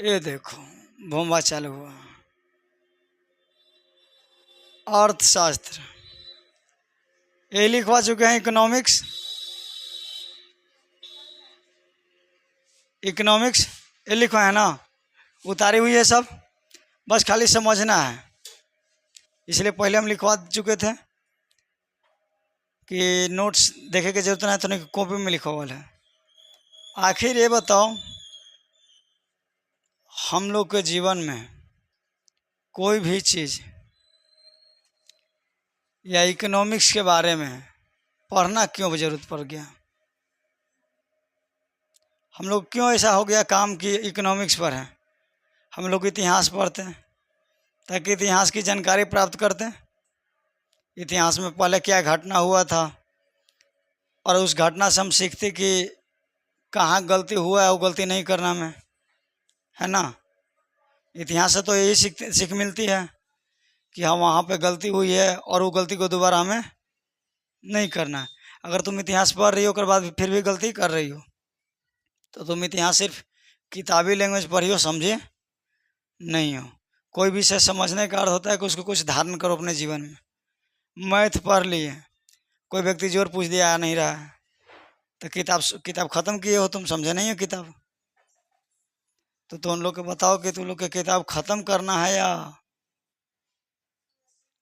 ये देखो, भोंबा चालू हुआ। अर्थशास्त्र ये लिखवा चुके हैं। इकोनॉमिक्स, इकोनॉमिक्स ये लिखवा है ना, उतारी हुई है सब, बस खाली समझना है। इसलिए पहले हम लिखवा चुके थे कि नोट्स देखे की जरूरत नहीं, तो नहीं कॉपी में लिखा हुआ है। आखिर ये बताओ, हम लोग के जीवन में कोई भी चीज़ या इकोनॉमिक्स के बारे में पढ़ना क्यों ज़रूरत पड़ गया? हम लोग क्यों ऐसा हो गया काम कि इकोनॉमिक्स पर है? हम लोग इतिहास पढ़ते हैं ताकि इतिहास की जानकारी प्राप्त करते हैं। इतिहास में पहले क्या घटना हुआ था, और उस घटना से हम सीखते कि कहाँ गलती हुआ है, वो गलती नहीं करना में, है ना। इतिहास से तो यही सीख मिलती है कि हाँ वहाँ पे गलती हुई है और वो गलती को दोबारा हमें नहीं करना है। अगर तुम इतिहास पढ़ रही हो और बाद फिर भी गलती कर रही हो, तो तुम इतिहास सिर्फ किताबी लैंग्वेज पढ़ी हो, समझे नहीं हो। कोई विषय समझने का अर्थ होता है कि उसको कुछ धारण करो अपने जीवन में। मैथ पढ़ लिए, कोई व्यक्ति जोर पूछ दिया आ नहीं रहा है, तो किताब किताब ख़त्म किए हो, तुम समझे नहीं हो किताब। तो तुम लोग को बताओ कि तुम लोग के किताब ख़त्म करना है या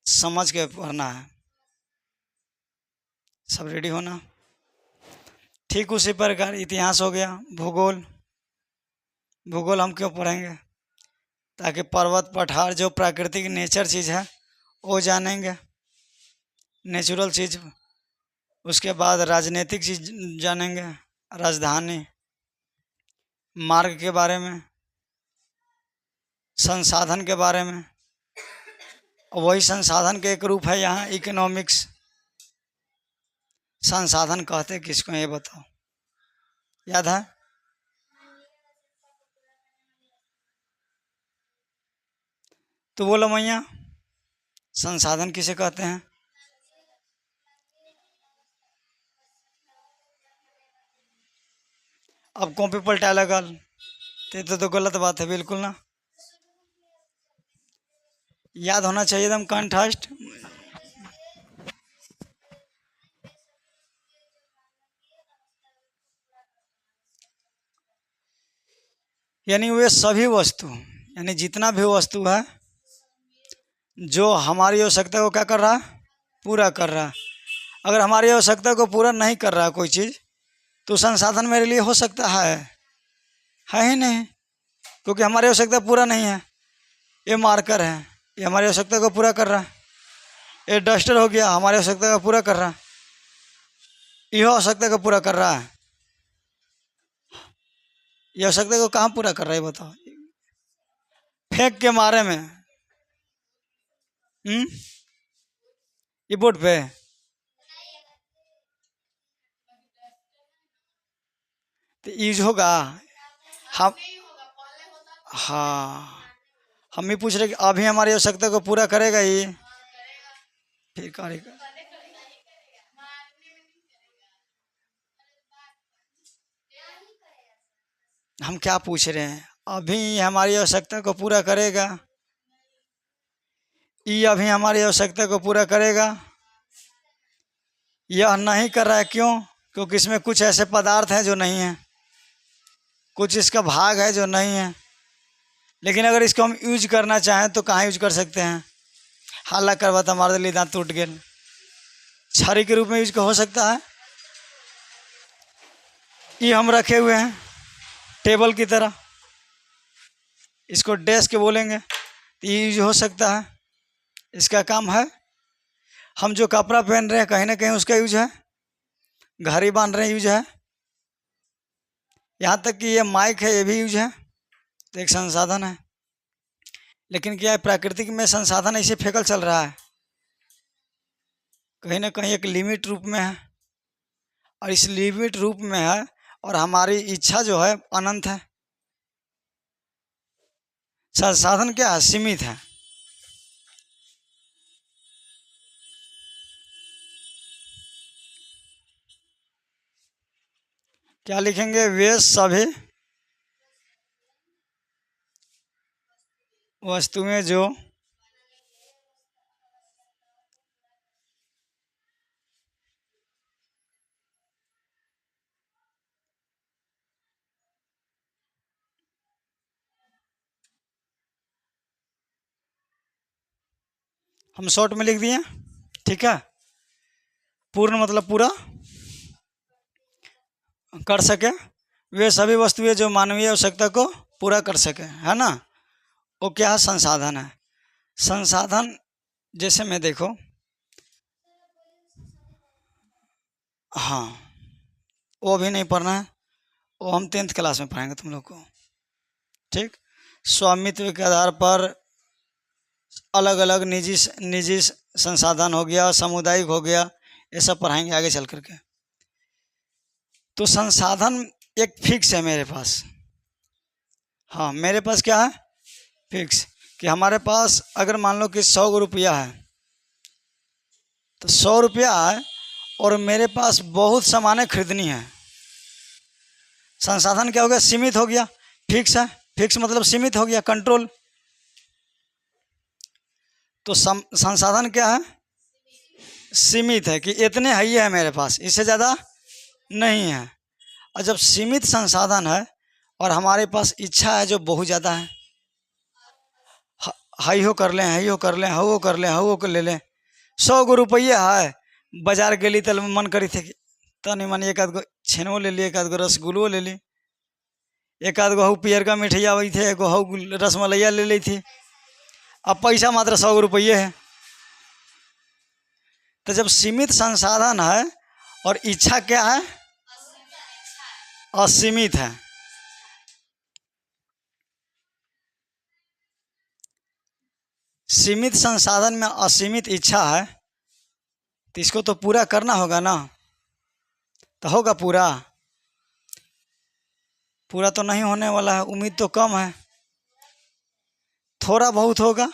समझ के पढ़ना है। सब रेडी होना। ठीक उसी प्रकार इतिहास हो गया। भूगोल, भूगोल हम क्यों पढ़ेंगे? ताकि पर्वत पठार जो प्राकृतिक नेचर चीज़ है वो जानेंगे, नेचुरल चीज़। उसके बाद राजनीतिक चीज़ जानेंगे, राजधानी, मार्ग के बारे में, संसाधन के बारे में। वही संसाधन के एक रूप है यहाँ इकोनॉमिक्स। संसाधन कहते किसको ये बताओ, याद है? तो बोलो मैया, संसाधन किसे कहते हैं? अब कॉपी पलटा लगा तो गलत बात है बिल्कुल ना। याद होना चाहिए एकदम कंठस्थ। यानी वे सभी वस्तु, यानी जितना भी वस्तु है जो हमारी आवश्यकता को क्या कर रहा है, पूरा कर रहा है। अगर हमारी आवश्यकता को पूरा नहीं कर रहा है कोई चीज़, तो संसाधन मेरे लिए हो सकता है ही नहीं, क्योंकि हमारी आवश्यकता पूरा नहीं है। ये मार्कर है, ये हमारी आवश्यकता को पूरा कर रहा है। ये डस्टर हो गया, हमारी आवश्यकता को पूरा कर रहा है। यह आवश्यकता को पूरा कर रहा है, ये आवश्यकता को कहाँ पूरा कर रहा है बताओ? फेंक के मारे में, ये बोर्ड पे तो यूज होगा। हम, हाँ, हम भी पूछ रहे कि अभी हमारी आवश्यकता को पूरा करेगा ये, फिर करेगा। हम क्या पूछ रहे हैं? अभी हमारी आवश्यकता को पूरा करेगा, ये अभी हमारी आवश्यकता को पूरा करेगा। यह नहीं कर रहा है, क्यों? क्योंकि इसमें कुछ ऐसे पदार्थ हैं जो नहीं हैं, कुछ इसका भाग है जो नहीं है। लेकिन अगर इसको हम यूज करना चाहें तो कहाँ यूज कर सकते हैं? हाला करवा तो हमारे लिए दांत टूट गए, छड़ी के रूप में यूज हो सकता है। ये हम रखे हुए हैं टेबल की तरह, इसको डेस्क बोलेंगे, तो ये यूज हो सकता है। इसका काम है। हम जो कपड़ा पहन रहे हैं कहीं ना कहीं उसका यूज है, घड़ी बांध रहे हैं यूज है, यहाँ तक कि ये माइक है ये भी यूज है, तो एक संसाधन है। लेकिन क्या है, प्राकृतिक में संसाधन ऐसे फेंकल चल रहा है, कहीं ना कहीं एक लिमिट रूप में है, और इस लिमिट रूप में है, और हमारी इच्छा जो है अनंत है। संसाधन क्या है, सीमित है। क्या लिखेंगे? वे सभी वस्तुएं जो हम शॉर्ट में लिख दिए, ठीक है। पूर्ण मतलब पूरा कर सके, वे सभी वस्तुएं जो मानवीय आवश्यकता को पूरा कर सके, है ना। वो क्या है, संसाधन है। संसाधन जैसे मैं देखो, हाँ वो भी नहीं पढ़ना है, वो हम 10th क्लास में पढ़ाएंगे तुम लोग को, ठीक। स्वामित्व के आधार पर अलग अलग निजी संसाधन हो गया, सामुदायिक हो गया, ये सब पढ़ाएंगे आगे चल करके। तो संसाधन एक फिक्स है मेरे पास, हाँ मेरे पास क्या है, फिक्स। कि हमारे पास अगर मान लो कि 100 रुपया है, तो 100 रुपया है और मेरे पास बहुत सामानें खरीदनी है। संसाधन क्या हो गया, सीमित हो गया, फिक्स है। फिक्स मतलब सीमित हो गया, कंट्रोल। तो संसाधन क्या है, सीमित है, कि इतने ही है मेरे पास, इससे ज़्यादा नहीं है। और जब सीमित संसाधन है और हमारे पास इच्छा है जो बहुत ज़्यादा है, हाई हो कर लें, हाई हो कर लें, हो कर लें, हो कर ले लें। 100 रुपया है, बाजार गेली तो मन करी थे कि तनी मन एक आध गो छेनो ले ली, एक आध गो रसगुल्लो ले ली, एक आध गो हऊ पियर का मिठैया वही थे, एगो हऊ रसमलैया ले ली थी। अब पैसा मात्र 100 रुपये है। तो जब सीमित संसाधन है और इच्छा क्या है, असीमित है, सीमित संसाधन में असीमित इच्छा है, तो इसको तो पूरा करना होगा ना। तो होगा पूरा, पूरा तो नहीं होने वाला है, उम्मीद तो कम है, थोड़ा बहुत होगा।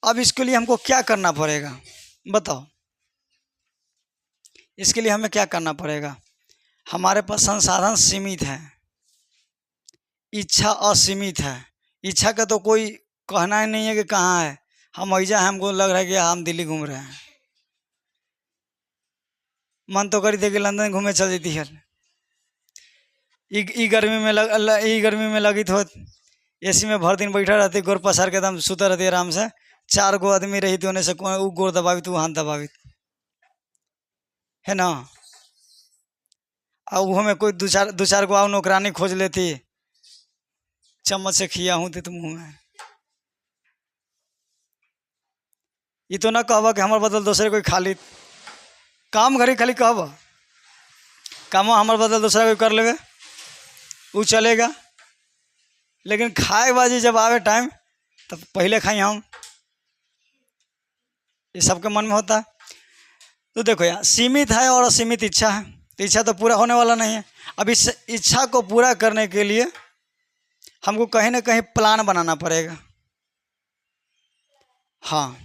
अब इसके लिए हमको क्या करना पड़ेगा बताओ, इसके लिए हमें क्या करना पड़ेगा। हमारे पास संसाधन सीमित है, इच्छा असीमित है। इच्छा का तो कोई कहना ही नहीं है कि कहाँ है, हम ऐजा है, हमको लग रहा है कि हम दिल्ली घूम रहे हैं। मन तो करी थे कि लंदन घूमे चल जाती है। ई गर्मी में लगी तो एसी में भर दिन बैठा रहती, गोर पसार के एकदम सुता रहती आराम से। 4 गो आदमी रही थी, उन्हें से वो गोर दबावी तू हाथ दबावी, है ना। और वो में कोई दो चार गो आओ नौकरानी खोज लेती, चम्मच से खिया हूँ तो मुँह में। ये तो ना कहबा कि हमारे बदल दूसरे कोई खाली काम घरी खाली कहबा, काम हमारे बदल दूसरा कोई कर लेवे, वो चलेगा। लेकिन खाए बाजी जब आवे टाइम, तब पहले खाई हम, ये सबके मन में होता है। तो देखो यार, सीमित है और असीमित इच्छा है, तो इच्छा तो पूरा होने वाला नहीं है। अब इस इच्छा को पूरा करने के लिए हमको कहीं ना कहीं प्लान बनाना पड़ेगा। हाँ,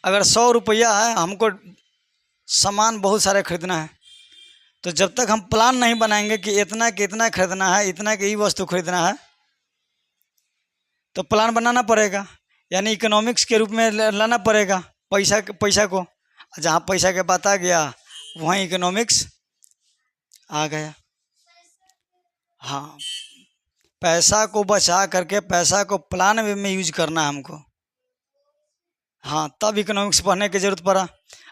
अगर 100 रुपया है, हमको सामान बहुत सारे खरीदना है, तो जब तक हम प्लान नहीं बनाएंगे कि इतना कितना खरीदना है, इतना की वस्तु खरीदना है, तो प्लान बनाना पड़ेगा। यानी इकोनॉमिक्स के रूप में लाना पड़ेगा पैसा को। जहाँ पैसा के बात आ गया, वहीं इकोनॉमिक्स आ गया। हाँ, पैसा को बचा करके पैसा को प्लान में यूज करना है हमको। हाँ, तब इकोनॉमिक्स पढ़ने की ज़रूरत पड़ा।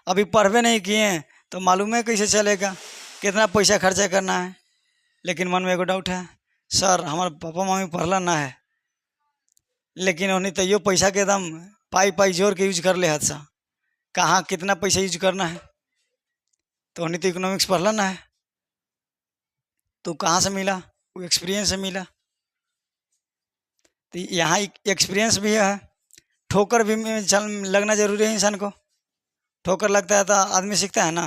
अभी पढ़वे नहीं किए तो मालूम है कैसे चलेगा, कितना पैसा खर्चा करना है। लेकिन मन में एगो डाउट है, सर हमारे पापा मम्मी पढ़ला ना है, लेकिन उन्हें तो यो पैसा के एकदम पाई जोर के यूज कर ले हाथ सा, कहाँ कितना पैसा यूज करना है। तो उन्हें तो इकोनॉमिक्स पढ़ला ना है, तो कहाँ से मिला, वो एक्सपीरियंस से मिला। तो यहाँ एक्सपीरियंस भी है, ठोकर भी लगना जरूरी है इंसान को। ठोकर लगता है तो आदमी सीखता है ना,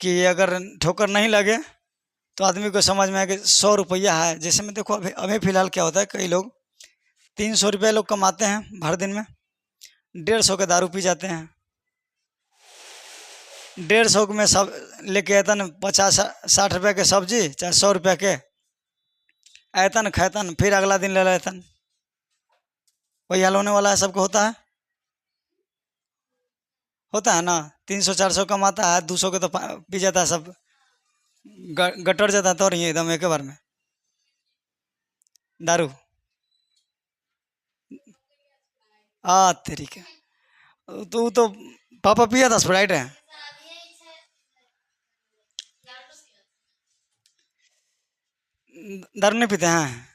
कि अगर ठोकर नहीं लगे तो आदमी को समझ में आए कि 100 रुपया है। जैसे मैं देखो अभी फ़िलहाल क्या होता है, कई लोग 300 रुपये लोग कमाते हैं भर दिन में, 150 के दारू पी जाते हैं। 150 में सब लेके आता ना, 50-60 रुपये के सब्जी, चाहे 100 रुपये के, ऐतन खैतन, फिर अगला दिन ले लेतन। वही हाल होने वाला है, सबको होता है ना। 300 400 कमाता है, 200 के तो पी जाता है सब, गटर जाता है तो, और ये एकदम एक बार में दारू। तरीके तो पापा पिया था स्प्राइट है। दारू नहीं पीते हैं?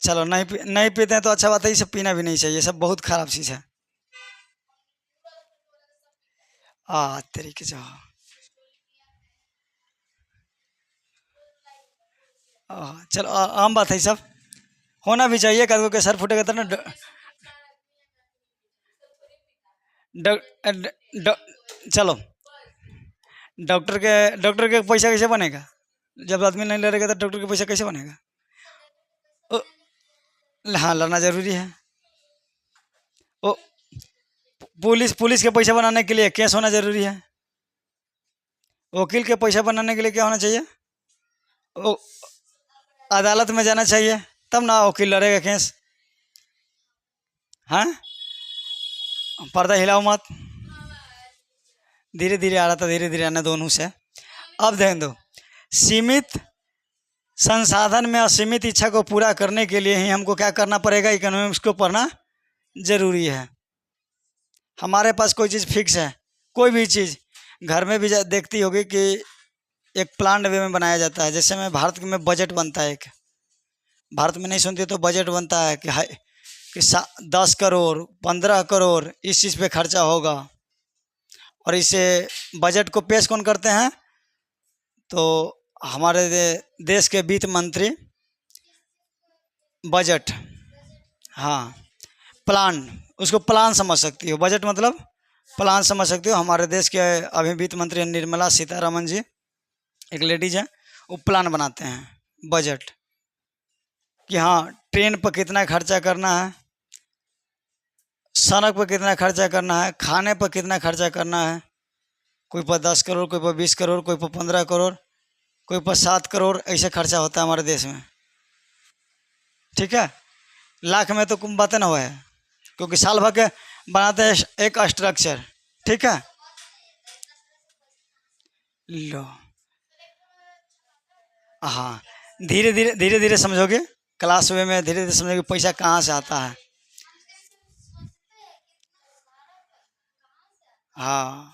चलो, नहीं पीते हैं तो अच्छा बात है, ये सब पीना भी नहीं चाहिए, सब बहुत खराब चीज़ है। तरीके से चलो, आम बात है सब, होना भी चाहिए, कदों के सर फुटेगा तो ना ड, ड, ड, चलो, डॉक्टर के पैसा कैसे बनेगा? जब आदमी नहीं लड़ेगा तो डॉक्टर के पैसा कैसे बनेगा? ओ, हाँ, लड़ना जरूरी है। ओ, पुलिस पुलिस के पैसा बनाने के लिए केस होना जरूरी है। वकील के पैसा बनाने के लिए क्या होना चाहिए? ओ, अदालत में जाना चाहिए, तब ना वकील लड़ेगा केस। हाँ, पर्दा हिलाओ मत, धीरे धीरे आ रहा था, धीरे धीरे आने दोनों से। अब ध्यान दो, सीमित संसाधन में असीमित इच्छा को पूरा करने के लिए ही हमको क्या करना पड़ेगा? इकोनॉमिक्स को पढ़ना जरूरी है। हमारे पास कोई चीज़ फिक्स है, कोई भी चीज़ घर में भी देखती होगी कि एक प्लान वे में बनाया जाता है। जैसे में भारत में बजट बनता है, एक भारत में नहीं सुनती तो बजट बनता है कि 10 करोड़ 15 करोड़ इस चीज़ पे खर्चा होगा। और इसे बजट को पेश कौन करते हैं? तो हमारे देश के वित्त मंत्री। बजट, हाँ, प्लान, उसको प्लान समझ सकती हो, बजट मतलब प्लान समझ सकते हो। हमारे देश के अभी वित्त मंत्री निर्मला सीतारमन जी, एक लेडीज है, वो प्लान बनाते हैं बजट, कि हाँ ट्रेन पर कितना खर्चा करना है, सड़क पर कितना खर्चा करना है, खाने पर कितना खर्चा करना है। कोई पर 10 करोड़, कोई पर 20 करोड़, कोई पर 15 करोड़, कोई पर 7 करोड़, ऐसे खर्चा होता है हमारे देश में। ठीक है, लाख में तो कुछ बातें ना हुआ है, क्योंकि साल भर के बनाते हैं एक स्ट्रक्चर। ठीक है, लो, हाँ, धीरे धीरे समझोगे, क्लास वे में धीरे धीरे समझोगे पैसा कहाँ से आता है। हाँ,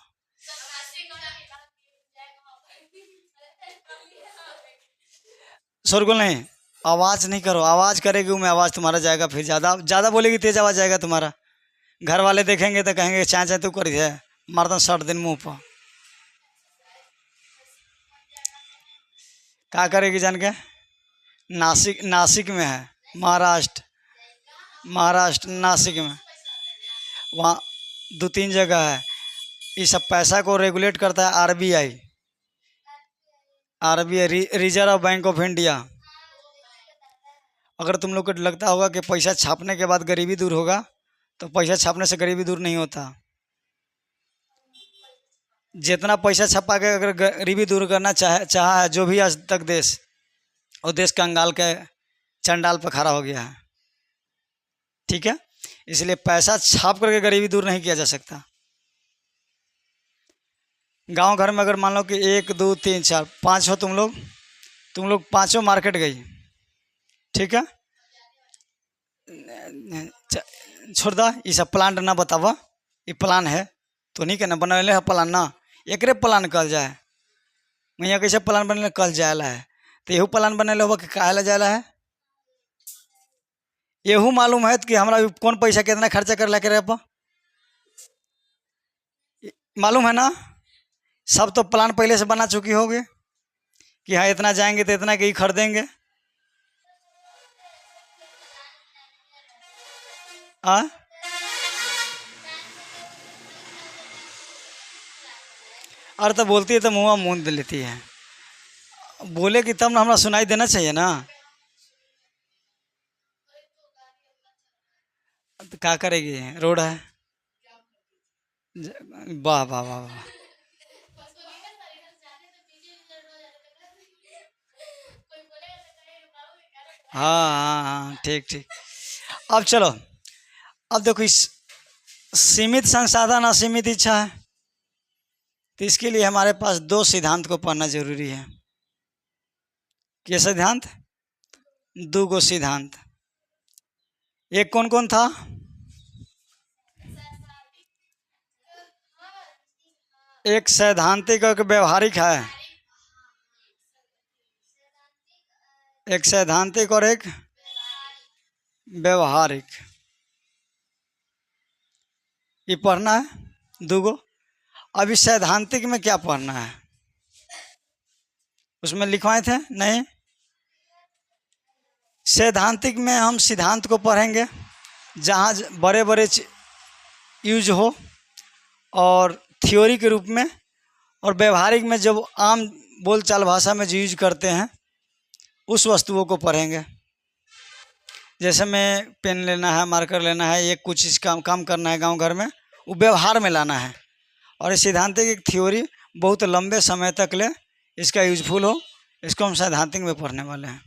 शोरगुल नहीं, आवाज़ नहीं करो, आवाज़ करेगी मैं आवाज़ तुम्हारा जाएगा, फिर ज़्यादा ज़्यादा बोलेगी तेज आवाज़ जाएगा तुम्हारा। घर वाले देखेंगे तो कहेंगे चाय चाय तू करी है, मारता हूँ 60 दिन मुँह पर। क्या करेगी जान के? नासिक, नासिक में है, महाराष्ट्र, महाराष्ट्र नासिक में, वहाँ 2 3 जगह है। ये सब पैसा को रेगुलेट करता है RBI, RBI, reserve bank of India. अगर तुम लोग को लगता होगा कि पैसा छापने के बाद गरीबी दूर होगा, तो पैसा छापने से गरीबी दूर नहीं होता। जितना पैसा छपा के अगर गरीबी दूर करना चाहा है जो भी आज तक देश, और देश कंगाल के चंडाल पर खड़ा हो गया है। ठीक है, इसलिए पैसा छाप करके गरीबी दूर नहीं किया जा सकता। गांव घर में अगर मान लो कि 1 2 3 4 5 हो तुम लोग पांचों मार्केट गई। ठीक है, छोड़ दा, ये सब प्लान ना बतावा, ये प्लान है तो नहीं कहना बनले है प्लान ना, एकरे प्लान कल जाए। मैं यहाँ कैसे प्लान बने कल जाएला है, तो यहू प्लान बने हो कि काहे ला जाएला है। यहू मालूम है कि हमारा कौन पैसा कितना खर्चा कर ला के मालूम है ना। सब तो प्लान पहले से बना चुकी होगी कि हाँ इतना जाएंगे तो इतना के ही खरीदेंगे। आ और तो बोलती है तो मुँह मूंद लेती है, बोले कि तब ना हमारा सुनाई देना चाहिए ना। तो क्या करेगी, रोड है। वाह वाह वाह वाह, हाँ हाँ हाँ, ठीक ठीक। अब चलो, अब देखो, इस सीमित संसाधन असीमित इच्छा है, तो इसके लिए हमारे पास दो सिद्धांत को पढ़ना जरूरी है। क्या सिद्धांत? दो गो सिद्धांत। एक कौन कौन था? एक सैद्धांतिक और एक व्यवहारिक है। एक सैद्धांतिक और एक व्यवहारिक, ये पढ़ना है दो गो। अभी सैद्धांतिक में क्या पढ़ना है? उसमें लिखवाए थे नहीं? सैद्धांतिक में हम सिद्धांत को पढ़ेंगे जहाँ बड़े बड़े यूज हो, और थ्योरी के रूप में, और व्यवहारिक में जब आम बोलचाल भाषा में जो यूज करते हैं उस वस्तुओं को पढ़ेंगे। जैसे में पेन लेना है, मार्कर लेना है, एक कुछ चीज़ काम करना है गांव घर में, वो व्यवहार में लाना है। और इस सैद्धांतिक एक थ्योरी बहुत लंबे समय तक ले इसका यूजफुल हो, इसको हम सैद्धांतिक में पढ़ने वाले हैं।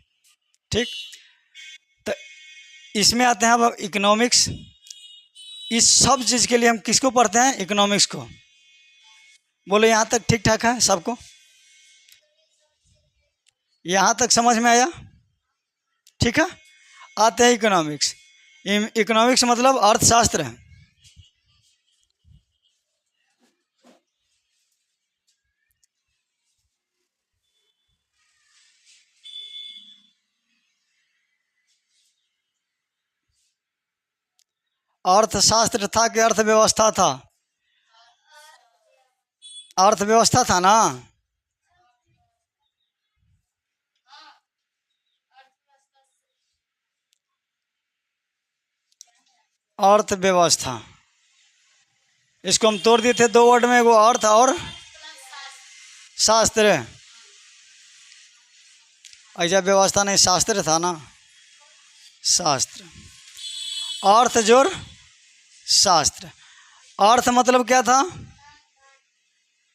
ठीक, तो इसमें आते हैं अब इकोनॉमिक्स। इस सब चीज़ के लिए हम किसको पढ़ते हैं? इकोनॉमिक्स को। बोलो, यहाँ तक ठीक ठाक है सबको? यहाँ तक समझ में आया? ठीक है। आते हैं इकोनॉमिक्स। इकोनॉमिक्स मतलब अर्थशास्त्र है। अर्थशास्त्र था कि अर्थव्यवस्था था? अर्थव्यवस्था था ना? अर्थव्यवस्था, इसको हम तोड़ दिए थे दो वर्ड में, वो अर्थ और शास्त्र। ऐसा व्यवस्था नहीं, शास्त्र था ना? शास्त्र, अर्थ जोड़ शास्त्र। अर्थ मतलब क्या था?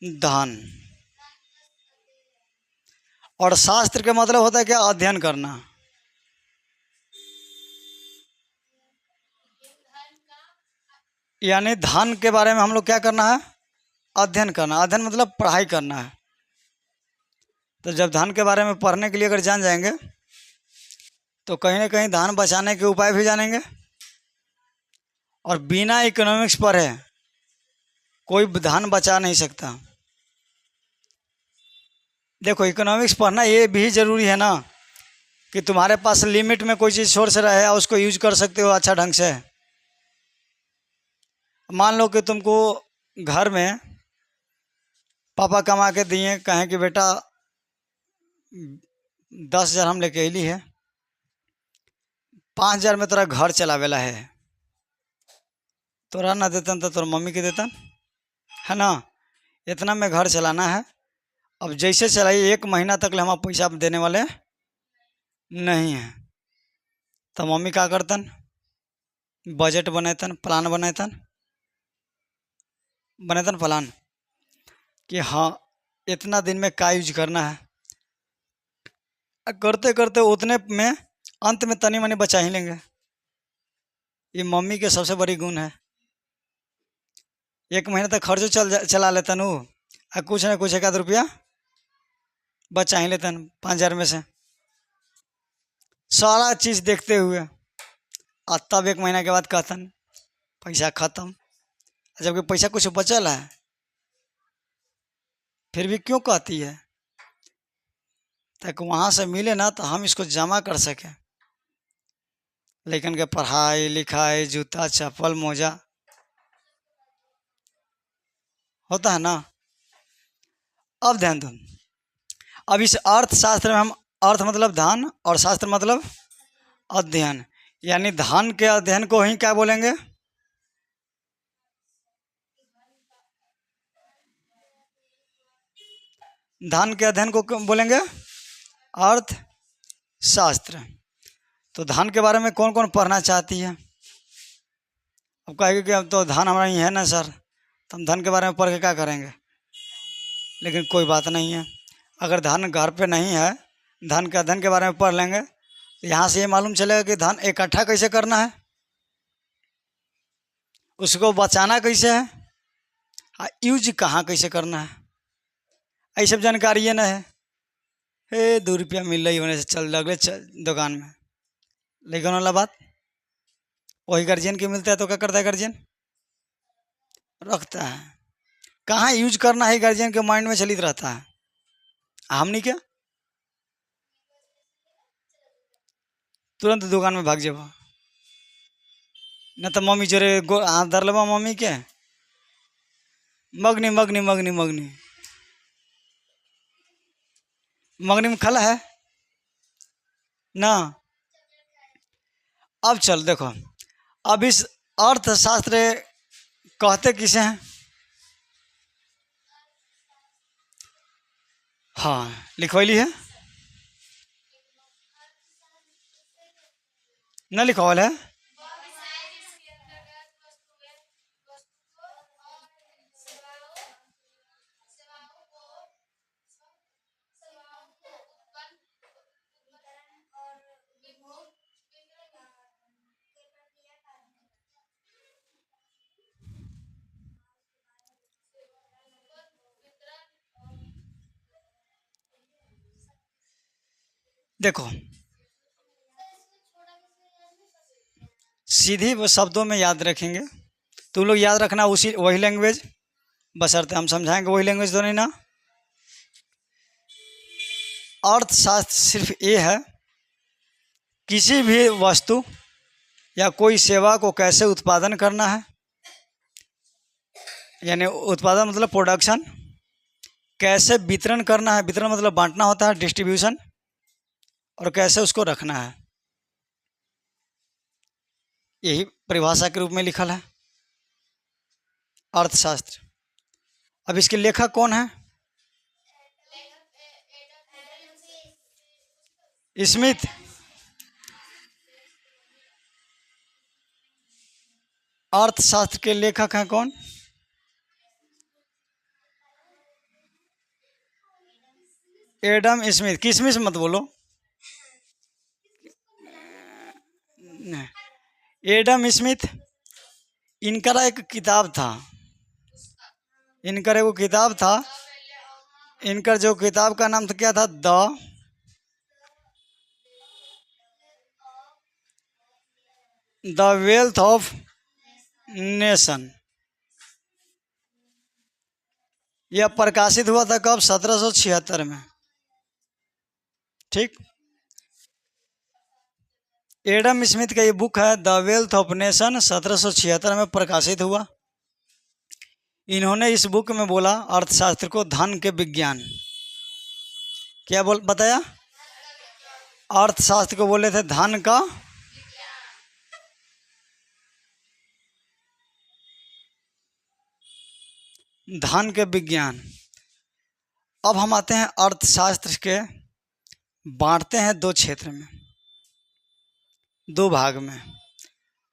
धन। और शास्त्र का मतलब होता है क्या? अध्ययन करना। यानी धन के बारे में हम लोग क्या करना है? अध्ययन करना। अध्ययन मतलब पढ़ाई करना है। तो जब धन के बारे में पढ़ने के लिए अगर जान जाएंगे तो कहीं ना कहीं धन बचाने के उपाय भी जानेंगे। और बिना इकोनॉमिक्स पढ़े कोई धन बचा नहीं सकता। देखो, इकोनॉमिक्स पढ़ना ये भी ज़रूरी है ना कि तुम्हारे पास लिमिट में कोई चीज़ सोर्स रहे और उसको यूज कर सकते हो अच्छा ढंग से। मान लो कि तुमको घर में पापा कमा के दिए, कहें कि बेटा 10,000 हम लेके अली है, 5,000 में तोरा घर चलावेला है, तोरा ना देतन तो तोर मम्मी के देतन, है ना? इतना में घर चलाना है। अब जैसे चलाइए, 1 महीना तक ले हम पैसा देने वाले नहीं हैं। तो मम्मी क्या करतन? बजट बनेतन, प्लान बनेतन प्लान कि हाँ इतना दिन में क्या यूज करना है। करते करते उतने में अंत में तनी मनी बचा ही लेंगे। ये मम्मी के सबसे बड़ी गुण है। 1 महीने तक खर्चो चला लेतन वो, और कुछ ना कुछ 1 आध रुपया बचा ही लेतन 5,000 में से, सारा चीज़ देखते हुए। और तब 1 महीना के बाद कहतन पैसा ख़त्म, जबकि पैसा कुछ बचल है। फिर भी क्यों कहती है? ताकि वहाँ से मिले ना तो हम इसको जमा कर सकें। लेकिन के पढ़ाई लिखाई, जूता चप्पल मोजा होता है ना। अब ध्यान दो, अब इस अर्थशास्त्र में हम, अर्थ मतलब धन और शास्त्र मतलब अध्ययन, यानी धन के अध्ययन को ही क्या बोलेंगे? धन के अध्ययन को क्यों बोलेंगे? अर्थशास्त्र। तो धन के बारे में कौन कौन पढ़ना चाहती है? अब कहेगी कि अब तो धन हमारा ही है ना सर, तो हम धन के बारे में पढ़ के क्या करेंगे? लेकिन कोई बात नहीं है, अगर धन घर पे नहीं है, धन के अध्ययन के बारे में पढ़ लेंगे तो यहाँ से ये मालूम चलेगा कि धन इकट्ठा कैसे करना है, उसको बचाना कैसे है, यूज कहाँ कैसे करना है, ये सब जानकारी ये ना है। 2 रुपया मिल रही होने से चल अगले दुकान में, लेकिन वाला बात वही गार्जियन के मिलता है तो क्या करता है गार्जियन, रखता है। कहाँ यूज करना है गार्जियन के माइंड में चलित रहता है। हमनी क्या तुरंत दुकान में भाग जाबा, न तो मम्मी जोरे हाथ धर लेबा मम्मी के, मगनी मगनी मगनी मगनी मगनी में खला है ना। अब चल देखो, अब इस अर्थशास्त्र कहते किसे हैं, हाँ लिखवाइली है न, लिखवाल है। देखो सीधी शब्दों में याद रखेंगे, तुम लोग याद रखना उसी वही लैंग्वेज, बशर्ते हम समझाएंगे वही लैंग्वेज तो नहीं ना। अर्थशास्त्र सिर्फ ये है किसी भी वस्तु या कोई सेवा को कैसे उत्पादन करना है, यानी उत्पादन मतलब प्रोडक्शन, कैसे वितरण करना है, वितरण मतलब बांटना होता है डिस्ट्रीब्यूशन, और कैसे उसको रखना है, यही परिभाषा के रूप में लिखल है अर्थशास्त्र। अब इसके लेखक कौन है, स्मिथ। अर्थशास्त्र के लेखक हैं कौन, एडम स्मिथ। किसमिस मत बोलो, एडम स्मिथ। इनका एक किताब था, इनका एक किताब था, इनका जो किताब का नाम था क्या था, द वेल्थ ऑफ नेशन। यह प्रकाशित हुआ था कब, 1776 में। ठीक, एडम स्मिथ का ये बुक है द वेल्थ ऑफ नेशन, 1776 में प्रकाशित हुआ। इन्होंने इस बुक में बोला अर्थशास्त्र को धन के विज्ञान, क्या बोल बताया, अर्थशास्त्र को बोले थे धन का, धन के विज्ञान। अब हम आते हैं अर्थशास्त्र के, बांटते हैं 2 क्षेत्र में, 2 भाग में।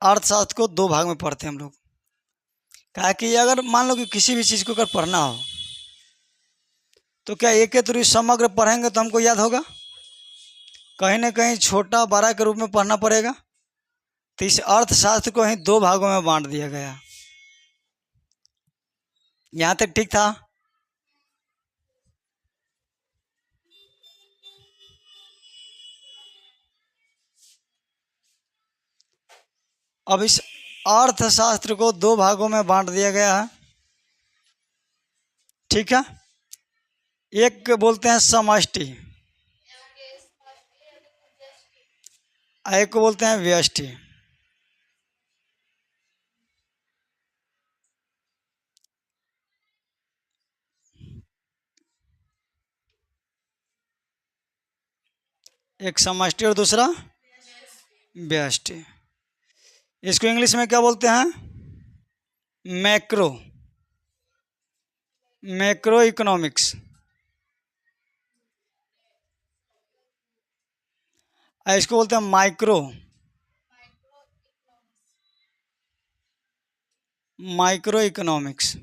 अर्थशास्त्र को 2 भाग में पढ़ते हैं हम लोग, क्या कि अगर मान लो कि किसी भी चीज़ को अगर पढ़ना हो तो क्या एक थ्रू समग्र पढ़ेंगे तो हमको याद होगा, कहीं ना कहीं छोटा बड़ा के रूप में पढ़ना पड़ेगा। तो इस अर्थशास्त्र को ही 2 भागों में बांट दिया गया। यहाँ तक ठीक था। अब इस अर्थशास्त्र को 2 भागों में बांट दिया गया है, ठीक है। एक बोलते हैं समष्टि, एक को बोलते हैं व्यष्टि। एक समष्टि और दूसरा व्यष्टि। इसको इंग्लिश में क्या बोलते हैं, मैक्रो, मैक्रो इकोनॉमिक्स। इसको बोलते हैं माइक्रो, माइक्रो इकोनॉमिक्स।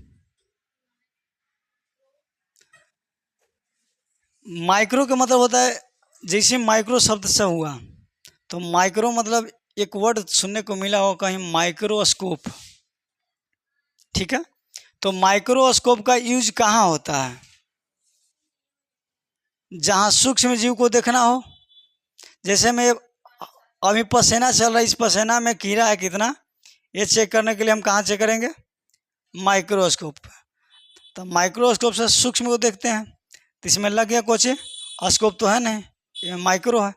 माइक्रो का मतलब होता है, जैसे माइक्रो शब्द से हुआ तो माइक्रो मतलब एक वर्ड सुनने को मिला हो कहीं, माइक्रोस्कोप। ठीक है, तो माइक्रोस्कोप का यूज कहाँ होता है? जहाँ सूक्ष्म जीव को देखना हो। जैसे मैं अभी पसीना चल रहा है, इस पसीना में कीड़ा है कितना, ये चेक करने के लिए हम कहाँ चेक करेंगे? माइक्रोस्कोप। तो माइक्रोस्कोप से सूक्ष्म को देखते हैं, तो इसमें लग गया कुछ स्कोप तो है नहीं, ये माइक्रो है।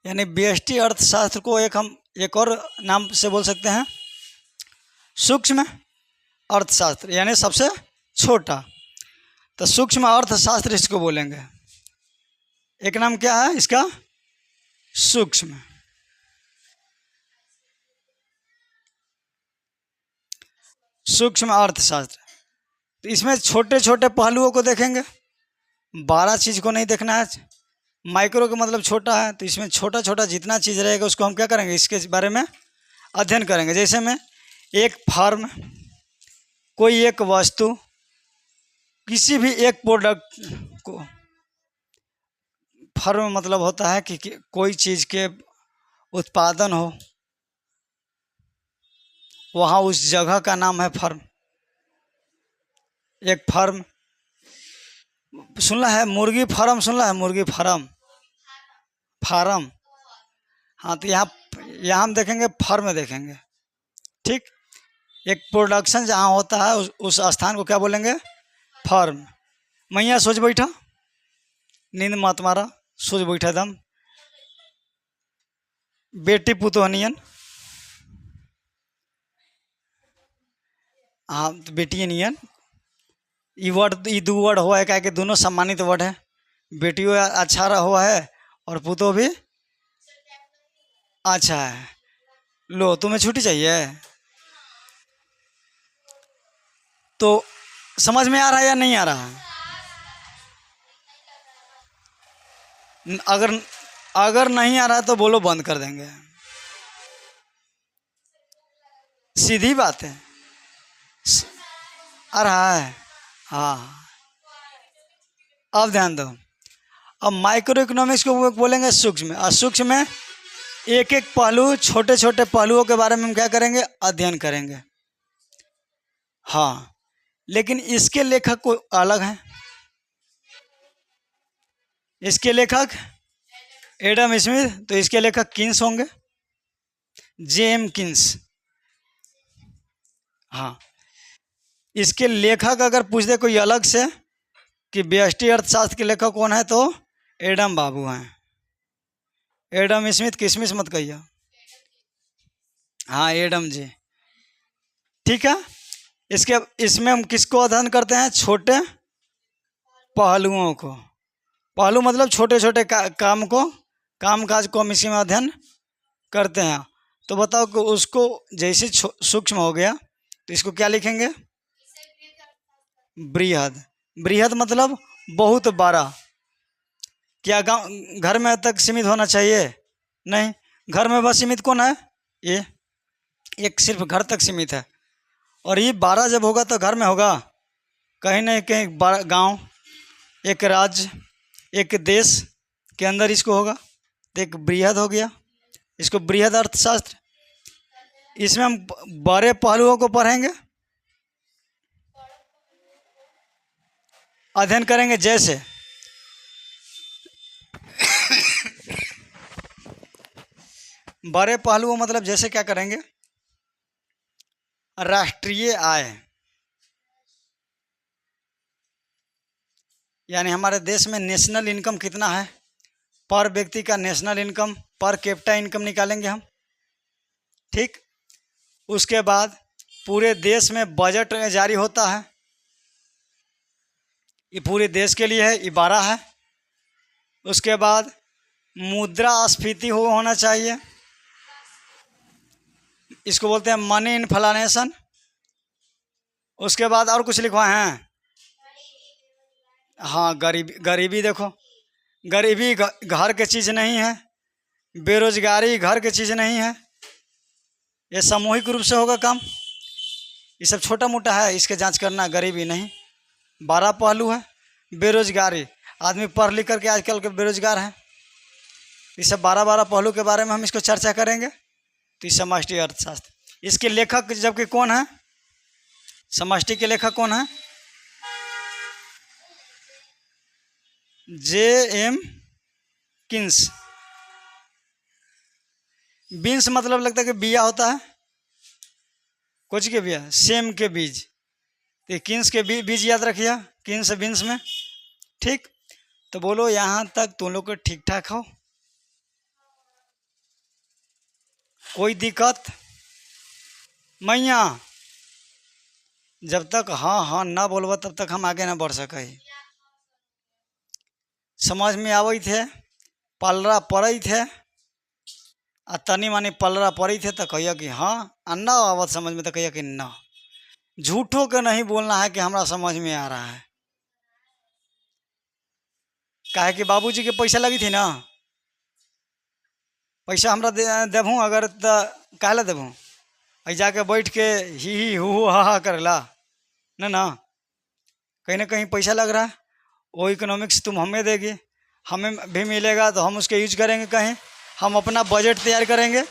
यानी व्यष्टि अर्थशास्त्र को हम एक और नाम से बोल सकते हैं, सूक्ष्म अर्थशास्त्र, यानी सबसे छोटा। तो सूक्ष्म अर्थशास्त्र इसको बोलेंगे। एक नाम क्या है इसका? सूक्ष्म। सूक्ष्म अर्थशास्त्र। तो इसमें छोटे छोटे पहलुओं को देखेंगे, 12 चीज़ को नहीं देखना है। माइक्रो का मतलब छोटा है, तो इसमें छोटा छोटा जितना चीज़ रहेगा उसको हम क्या करेंगे, इसके बारे में अध्ययन करेंगे। जैसे में एक फर्म, कोई एक वस्तु, किसी भी एक प्रोडक्ट को, फर्म मतलब होता है कि कोई चीज़ के उत्पादन हो, वहाँ उस जगह का नाम है फर्म। एक फर्म सुनना है, मुर्गी फार्म सुनना है, मुर्गी फार्म, फार्म। हाँ, तो यहाँ हम देखेंगे फर्म देखेंगे। ठीक, एक प्रोडक्शन जहाँ होता है उस स्थान को क्या बोलेंगे? फर्म। मैया सोच बैठा, नींद मत मारा, सोच बैठा दम, बेटी पुतोहनियन। हाँ, तो बेटी नियन, ये वर्ड, ये दो वर्ड हुआ है, क्या कि दोनों सम्मानित वर्ड है। बेटियों अच्छा रहा है और पुतो भी अच्छा है। लो, तुम्हें छुट्टी चाहिए? तो समझ में आ रहा है या नहीं आ रहा? अगर अगर नहीं आ रहा है तो बोलो, बंद कर देंगे। सीधी बात है। आ रहा है? हाँ, अब ध्यान दो। अब माइक्रो इकोनॉमिक्स को बोलेंगे सूक्ष्म, और सूक्ष्म में एक एक पहलू, छोटे छोटे पहलुओं के बारे में हम क्या करेंगे? अध्ययन करेंगे। हाँ, लेकिन इसके लेखक कोई अलग हैं। इसके लेखक एडम स्मिथ, तो इसके लेखक किन्स होंगे, जेएम किन्स। हाँ, इसके लेखक अगर पूछ दे कोई अलग से कि व्यष्टि अर्थशास्त्र के लेखक कौन है, तो एडम बाबू हैं। एडम स्मिथ किसमिस मत कहिए। हाँ, एडम जी। ठीक है, इसमें हम किसको अध्ययन करते हैं? छोटे पहलुओं को। पहलू मतलब छोटे छोटे काम को, काम काज को हम इसी में अध्ययन करते हैं। तो बताओ कि उसको जैसे सूक्ष्म हो गया, तो इसको क्या लिखेंगे? बृहद। बृहद मतलब बहुत बड़ा। क्या गाँव घर में तक सीमित होना चाहिए? नहीं, घर में बस सीमित कौन है? ये एक सिर्फ घर तक सीमित है। और ये 12 जब होगा तो घर में होगा, कहीं ना कहीं गांव, एक राज्य, एक देश के अंदर इसको होगा। तो एक बृहद हो गया, इसको बृहद अर्थशास्त्र। इसमें हम बड़े पहलुओं को पढ़ेंगे, अध्ययन करेंगे। जैसे बड़े पहलुओं मतलब जैसे क्या करेंगे? राष्ट्रीय आय, यानी हमारे देश में नेशनल इनकम कितना है, पर व्यक्ति का national income, per capita income निकालेंगे हम। ठीक, उसके बाद पूरे देश में बजट जारी होता है, ये पूरे देश के लिए है, ये 12 है। उसके बाद मुद्रास्फीति होना चाहिए, इसको बोलते हैं मनी इन्फ्लेशन। उसके बाद और कुछ लिखवा है? हाँ, गरीबी देखो, गरीबी घर की चीज़ नहीं है, बेरोजगारी घर की चीज़ नहीं है, ये सामूहिक रूप से होगा काम। ये सब छोटा मोटा है, इसके जांच करना, गरीबी नहीं। 12 पहलू है। बेरोजगारी, आदमी पढ़ लिख करके आजकल के बेरोजगार हैं। इस सब 12-12 पहलू के बारे में हम इसको चर्चा करेंगे। तो इस समष्टि अर्थशास्त्र, इसके लेखक जबकि कौन है, समष्टि के लेखक कौन है, J.M. किन्स। बीन्स मतलब लगता है कि बिया होता है, कुछ के बिया, सेम के बीज, तो किन्स के बीज याद रखिए, किन्स बीन्स में। ठीक, तो बोलो यहाँ तक तुम लोग को ठीक ठाक हो, कोई दिक्कत? मैया जब तक हाँ हाँ ना बोलबा तब तक हम आगे ना बढ़ सके। समझ में आवे थे, पलरा पड़े थे, आ तनी मानी पलरा पड़ी थे तो कहिए कि हाँ, आ ना आवत समझ में तो कहिए कि ना। झूठों के नहीं बोलना है कि हमरा समझ में आ रहा है। काहे कि बाबूजी के पैसा लगी थी ना, पैसा हमरा देबूँ अगर तो काहे ला देबूँ, अ जाके बैठ के ही हु हा हा करेला ना, कहीं ना कहीं पैसा लग रहा है। वो इकोनॉमिक्स तुम हमें देगी, हमें भी मिलेगा तो हम उसके यूज करेंगे, कहीं हम अपना बजट तैयार करेंगे।